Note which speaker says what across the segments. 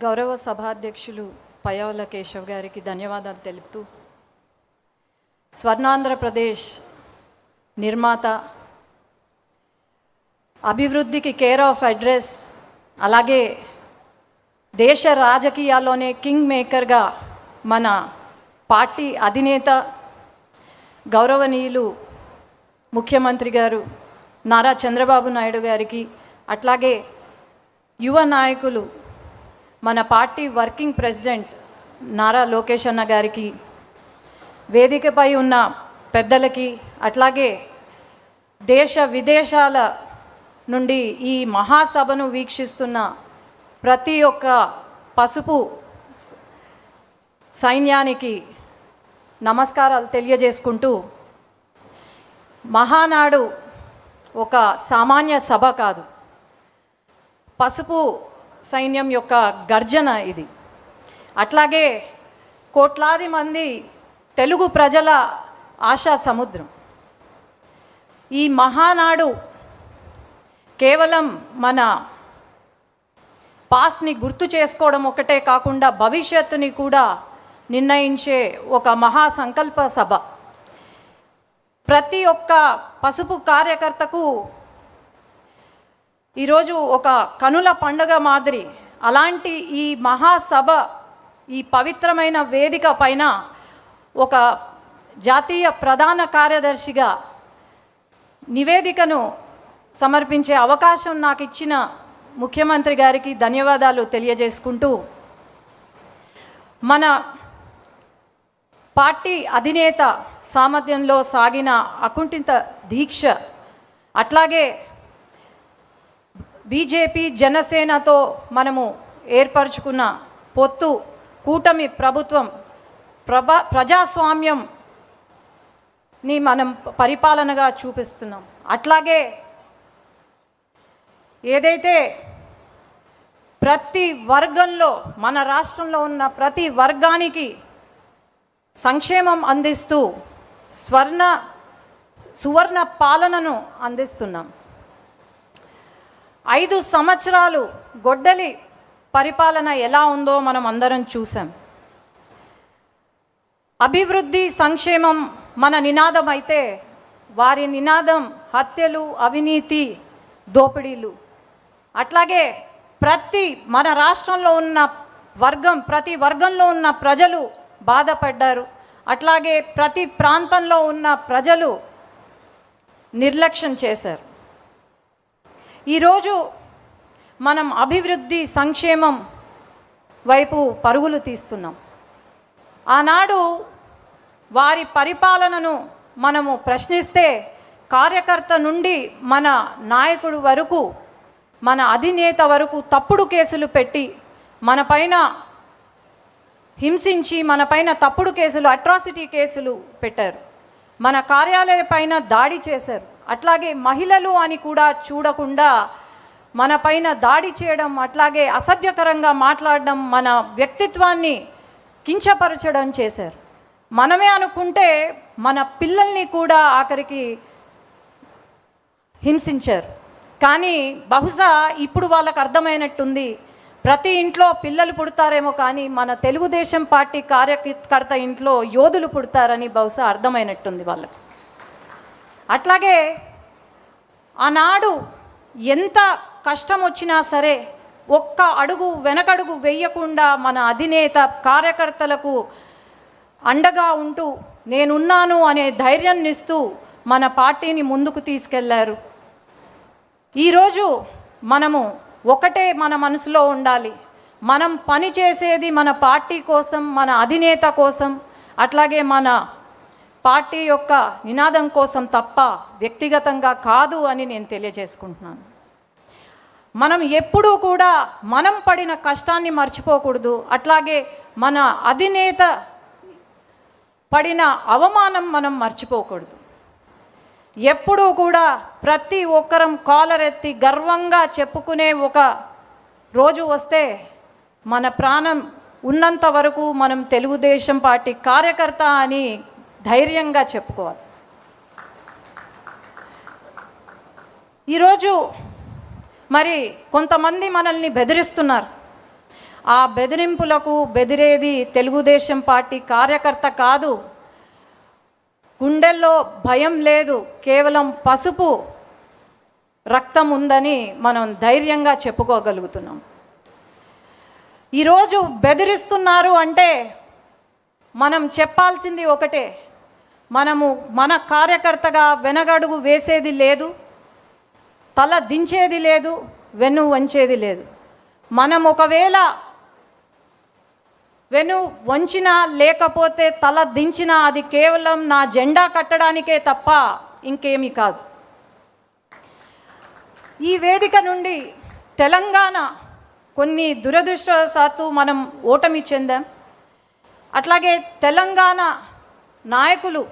Speaker 1: గౌరవ సభాధ్యక్షులు పయ్యావుల కేశవ్ గారికి ధన్యవాదాలు తెలుపుతూ, స్వర్ణాంధ్రప్రదేశ్ నిర్మాత, అభివృద్ధికి కేర్ ఆఫ్ అడ్రస్, అలాగే దేశ రాజకీయాల్లోనే కింగ్ మేకర్గా మన పార్టీ అధినేత గౌరవనీయులు ముఖ్యమంత్రి గారు నారా చంద్రబాబు నాయుడు గారికి, అట్లాగే యువ నాయకులు మన party working president Nara Lokesh అన్న గారికి, వేదికపై ఉన్న పెద్దలకి, అట్లాగే దేశ విదేశాల నుండి ఈ మహాసభను వీక్షిస్తున్న ప్రతి ఒక్క పసుపు సైన్యానికి నమస్కారాలు తెలియజేసుకుంటూ, మహానాడు ఒక సామాన్య సభ కాదు, పసుపు సైన్యం యొక్క గర్జన ఇది. అట్లాగే కోట్లాది మంది తెలుగు ప్రజల ఆశా సముద్రం. ఈ మహానాడు కేవలం మన పాస్ట్ని గుర్తు చేసుకోవడం ఒకటే కాకుండా భవిష్యత్తుని కూడా నిర్ణయించే ఒక మహా సంకల్ప సభ. ప్రతి ఒక్క పసుపు కార్యకర్తకు ఈరోజు ఒక కనుల పండుగ మాదిరి. అలాంటి ఈ మహాసభ, ఈ పవిత్రమైన వేదిక పైన ఒక జాతీయ ప్రధాన కార్యదర్శిగా నివేదికను సమర్పించే అవకాశం నాకు ఇచ్చిన ముఖ్యమంత్రి గారికి ధన్యవాదాలు తెలియజేసుకుంటూ, మన పార్టీ అధినేత సామర్థ్యంలో సాగిన అకుంఠిత దీక్ష, అట్లాగే బీజేపీ జనసేనతో మనము ఏర్పరచుకున్న పొత్తు, కూటమి ప్రభుత్వం, ప్రజాస్వామ్యంని మనం పరిపాలనగా చూపిస్తున్నాం. అట్లాగే ఏదైతే ప్రతి వర్గంలో, మన రాష్ట్రంలో ఉన్న ప్రతి వర్గానికి సంక్షేమం అందిస్తూ సువర్ణ పాలనను అందిస్తున్నాం. 5 సంవత్సరాలు గొడ్డలి పరిపాలన ఎలా ఉందో మనం అందరం చూసాం. అభివృద్ధి, సంక్షేమం మన నినాదం అయితే, వారి నినాదం హత్యలు, అవినీతి, దోపిడీలు. అట్లాగే మన రాష్ట్రంలో ఉన్న ప్రతి వర్గంలో ఉన్న ప్రజలు బాధపడ్డారు. అట్లాగే ప్రతి ప్రాంతంలో ఉన్న ప్రజలు నిర్లక్ష్యం చేశారు. ఈరోజు మనం అభివృద్ధి, సంక్షేమం వైపు పరుగులు తీస్తున్నాం. ఆనాడు వారి పరిపాలనను మనము ప్రశ్నిస్తే, కార్యకర్త నుండి మన నాయకుడు వరకు, మన అధినేత వరకు తప్పుడు కేసులు పెట్టి, మన పైన హింసించి, మన పైన తప్పుడు కేసులు, అట్రాసిటీ కేసులు పెట్టారు. మన కార్యాలయ పైన దాడి చేశారు. అట్లాగే మహిళలు అని కూడా చూడకుండా మన పైన దాడి చేయడం, అట్లాగే అసభ్యకరంగా మాట్లాడడం, మన వ్యక్తిత్వాన్ని కించపరచడం చేశారు. మనమే అనుకుంటే మన పిల్లల్ని కూడా ఆఖరికి హింసించారు. కానీ బహుశా ఇప్పుడు వాళ్ళకు అర్థమైనట్టుంది, ప్రతి ఇంట్లో పిల్లలు పుడతారేమో కానీ మన తెలుగుదేశం పార్టీ కార్యకర్త ఇంట్లో యోధులు పుడతారని బహుశా అర్థమైనట్టుంది వాళ్ళకి. అట్లాగే ఆనాడు ఎంత కష్టం వచ్చినా సరే ఒక్క అడుగు వెనకడుగు వేయకుండా మన అధినేత కార్యకర్తలకు అండగా ఉంటూ, నేనున్నాను అనే ధైర్యాన్ని ఇస్తూ మన పార్టీని ముందుకు తీసుకెళ్లారు. ఈరోజు మనము ఒకటే మన మనసులో ఉండాలి, మనం పని చేసేది మన పార్టీ కోసం, మన అధినేత కోసం, అట్లాగే మన పార్టీ యొక్క నినాదం కోసం తప్ప వ్యక్తిగతంగా కాదు అని నేను తెలియజేసుకుంటున్నాను. మనం ఎప్పుడూ కూడా మనం పడిన కష్టాన్ని మర్చిపోకూడదు. అట్లాగే మన అధినేత పడిన అవమానం మనం మర్చిపోకూడదు. ఎప్పుడూ కూడా ప్రతి ఒక్కరం కాలరెత్తి గర్వంగా చెప్పుకునే ఒక రోజు వస్తే, మన ప్రాణం ఉన్నంత వరకు మనం తెలుగుదేశం పార్టీ కార్యకర్త అని ధైర్యంగా చెప్పుకోవాలి. ఈరోజు మరి కొంతమంది మనల్ని బెదిరిస్తున్నారు. ఆ బెదిరింపులకు బెదిరేది తెలుగుదేశం పార్టీ కార్యకర్త కాదు. గుండెల్లో భయం లేదు, కేవలం పసుపు రక్తం ఉందని మనం ధైర్యంగా చెప్పుకోగలుగుతున్నాం. ఈరోజు బెదిరిస్తున్నారు అంటే మనం చెప్పాల్సింది ఒకటే, మనము మన కార్యకర్తగా వెనగడుగు వేసేది లేదు, తల దించేది లేదు, వెన్ను వంచేది లేదు. మనం ఒకవేళ వెను వంచినా లేకపోతే తల దించినా అది కేవలం నా జెండా కట్టడానికే తప్ప ఇంకేమీ కాదు. ఈ వేదిక నుండి తెలంగాణ కొన్ని దురదృష్టవశాత్తు మనం ఓటమి చెందాం. అట్లాగే తెలంగాణ నాయకులు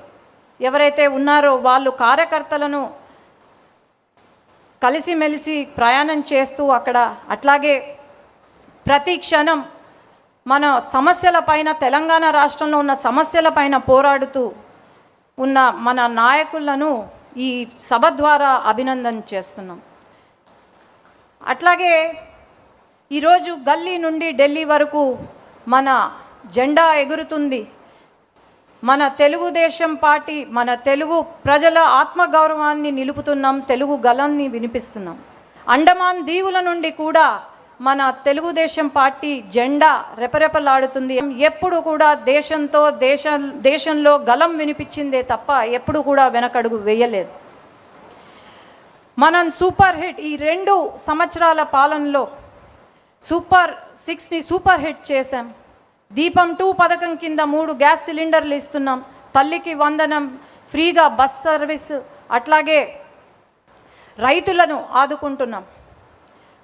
Speaker 1: ఎవరైతే ఉన్నారో వాళ్ళు కార్యకర్తలను కలిసిమెలిసి ప్రయాణం చేస్తూ అక్కడ అట్లాగే ప్రతి క్షణం మన సమస్యలపైన, తెలంగాణ రాష్ట్రంలో ఉన్న సమస్యలపైన పోరాడుతూ ఉన్న మన నాయకులను ఈ సభ ద్వారా అభినందన చేస్తున్నాం. అట్లాగే ఈరోజు గల్లీ నుండి ఢిల్లీ వరకు మన జెండా ఎగురుతుంది. మన తెలుగుదేశం పార్టీ, మన తెలుగు ప్రజల ఆత్మగౌరవాన్ని నిలుపుతున్నాం, తెలుగు గళాన్ని వినిపిస్తున్నాం. అండమాన్ దీవుల నుండి కూడా మన తెలుగుదేశం పార్టీ జెండా రెపరెపలాడుతుంది. ఎప్పుడు కూడా దేశంలో గళం వినిపించిందే తప్ప ఎప్పుడు కూడా వెనకడుగు వేయలేదు. మనం సూపర్ హిట్, ఈ 2 సంవత్సరాల పాలనలో సూపర్ 6ని సూపర్ హిట్ చేశాం. దీపం 2 పథకం కింద 3 గ్యాస్ సిలిండర్లు ఇస్తున్నాం. తల్లికి వందనం, ఫ్రీగా బస్ సర్వీస్, అట్లాగే రైతులను ఆదుకుంటున్నాం.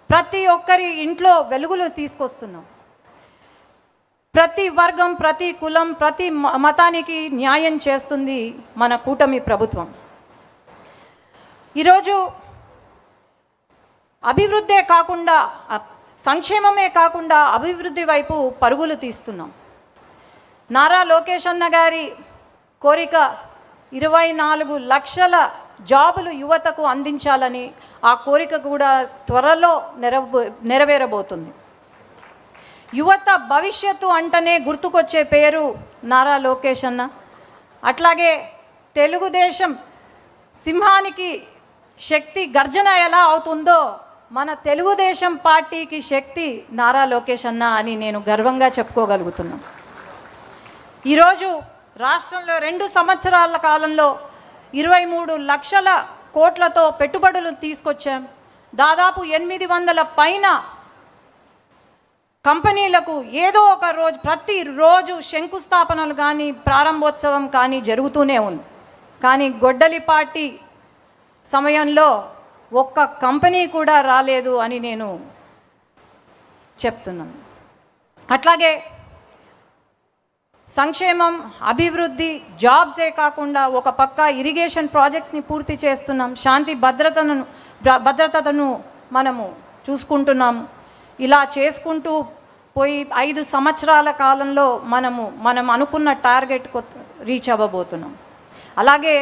Speaker 1: ప్రతి ఒక్కరి ఇంట్లో వెలుగులు తీసుకొస్తున్నాం. ప్రతి వర్గం, ప్రతి కులం, ప్రతి మతానికి న్యాయం చేస్తుంది మన కూటమి ప్రభుత్వం. ఈరోజు అభివృద్ధే కాకుండా, సంక్షేమమే కాకుండా అభివృద్ధి వైపు పరుగులు తీస్తున్నాం. నారా లోకేష్ అన్న గారి కోరిక 24 లక్షల జాబులు యువతకు అందించాలని, ఆ కోరిక కూడా త్వరలో నెరవేరబోతుంది. యువత భవిష్యత్తు అంటనే గుర్తుకొచ్చే పేరు నారా లోకేష్ అన్న. అట్లాగే తెలుగుదేశం సింహానికి శక్తి గర్జన ఎలా అవుతుందో మన తెలుగుదేశం పార్టీకి శక్తి నారా లోకేష్ అన్న అని నేను గర్వంగా చెప్పుకోగలుగుతున్నాను. ఈరోజు రాష్ట్రంలో 2 సంవత్సరాల కాలంలో 23 లక్షల కోట్లతో పెట్టుబడులు తీసుకొచ్చాం. దాదాపు 800 పైన కంపెనీలకు ఏదో ఒక రోజు, ప్రతిరోజు శంకుస్థాపనలు కానీ ప్రారంభోత్సవం కానీ జరుగుతూనే ఉంది. కానీ గొడ్డలి పార్టీ సమయంలో ఒక్క కంపెనీ కూడా రాలేదు అని నేను చెప్తున్నాను. అట్లాగే సంక్షేమం, అభివృద్ధి, జాబ్సే కాకుండా ఒక పక్క ఇరిగేషన్ ప్రాజెక్ట్స్ని పూర్తి చేస్తున్నాం. శాంతి భద్రతను మనము చూసుకుంటున్నాము. ఇలా చేసుకుంటూ పోయి 5 సంవత్సరాల కాలంలో మనం అనుకున్న టార్గెట్ రీచ్ అవ్వబోతున్నాం. అలాగే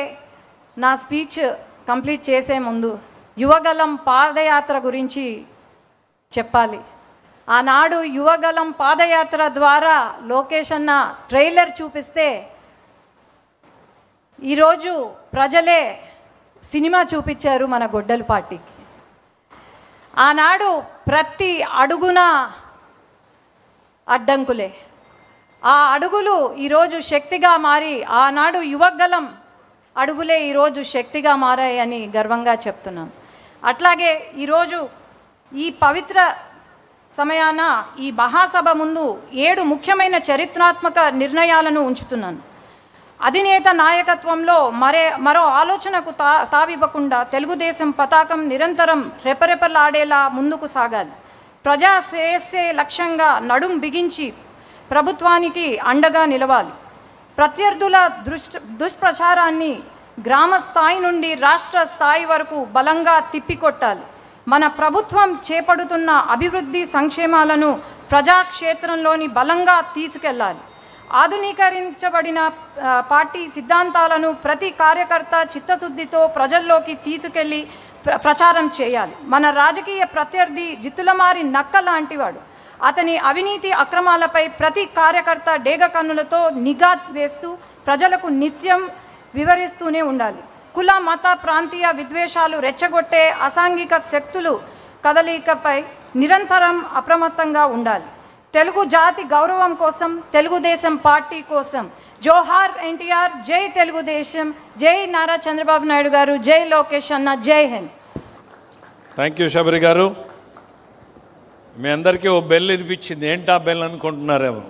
Speaker 1: నా స్పీచ్ కంప్లీట్ చేసే ముందు యువగలం పాదయాత్ర గురించి చెప్పాలి. ఆనాడు యువగలం పాదయాత్ర ద్వారా లోకేష్ అన్న ట్రైలర్ చూపిస్తే ఈరోజు ప్రజలే సినిమా చూపించారు మన గొడ్డలి పార్టీకి. ఆనాడు ప్రతి అడుగున అడ్డంకులే, ఆ అడుగులు ఈరోజు శక్తిగా మారి, ఆనాడు యువగలం అడుగులే ఈరోజు శక్తిగా మారాయని గర్వంగా చెప్తున్నాను. అట్లాగే ఈరోజు ఈ పవిత్ర సమయాన ఈ మహాసభ ముందు 7 ముఖ్యమైన చరిత్రాత్మక నిర్ణయాలను ఉంచుతున్నాను. అధినేత నాయకత్వంలో మరో ఆలోచనకు తావివ్వకుండా తెలుగుదేశం పతాకం నిరంతరం రెపరెపలాడేలా ముందుకు సాగాలి. ప్రజా శ్రేయస్సే లక్ష్యంగా నడుం బిగించి ప్రభుత్వానికి అండగా నిలవాలి. ప్రత్యర్థుల దుష్ప్రచారాన్ని గ్రామ స్థాయి నుండి రాష్ట్ర స్థాయి వరకు బలంగా తిప్పికొట్టాలి. మన ప్రభుత్వం చేపడుతున్న అభివృద్ధి సంక్షేమాలను ప్రజాక్షేత్రంలోని బలంగా తీసుకెళ్లాలి. ఆధునీకరించబడిన పార్టీ సిద్ధాంతాలను ప్రతి కార్యకర్త చిత్తశుద్ధితో ప్రజల్లోకి తీసుకెళ్లి ప్రచారం చేయాలి. మన రాజకీయ ప్రత్యర్థి జిత్తులమారి నక్క లాంటివాడు. అతని అవినీతి అక్రమాలపై ప్రతి కార్యకర్త డేగ కన్నులతో నిఘా వేస్తూ ప్రజలకు నిత్యం వివరిస్తూనే ఉండాలి. కుల మత ప్రాంతీయ విద్వేషాలు రెచ్చగొట్టే అసాంఘిక శక్తులు కదలికపై నిరంతరం అప్రమత్తంగా ఉండాలి. తెలుగు జాతి గౌరవం కోసం, తెలుగుదేశం పార్టీ కోసం జోహార్ ఎన్టీఆర్, జై తెలుగుదేశం, జై నారా చంద్రబాబు నాయుడు గారు, జై లోకేష్ అన్న, జై హింద్.
Speaker 2: థ్యాంక్ యూ శబరి గారు. మీ అందరికీ ఓ బెల్ వినిపించింది. ఏంటా బెల్ అనుకుంటున్నారేమో.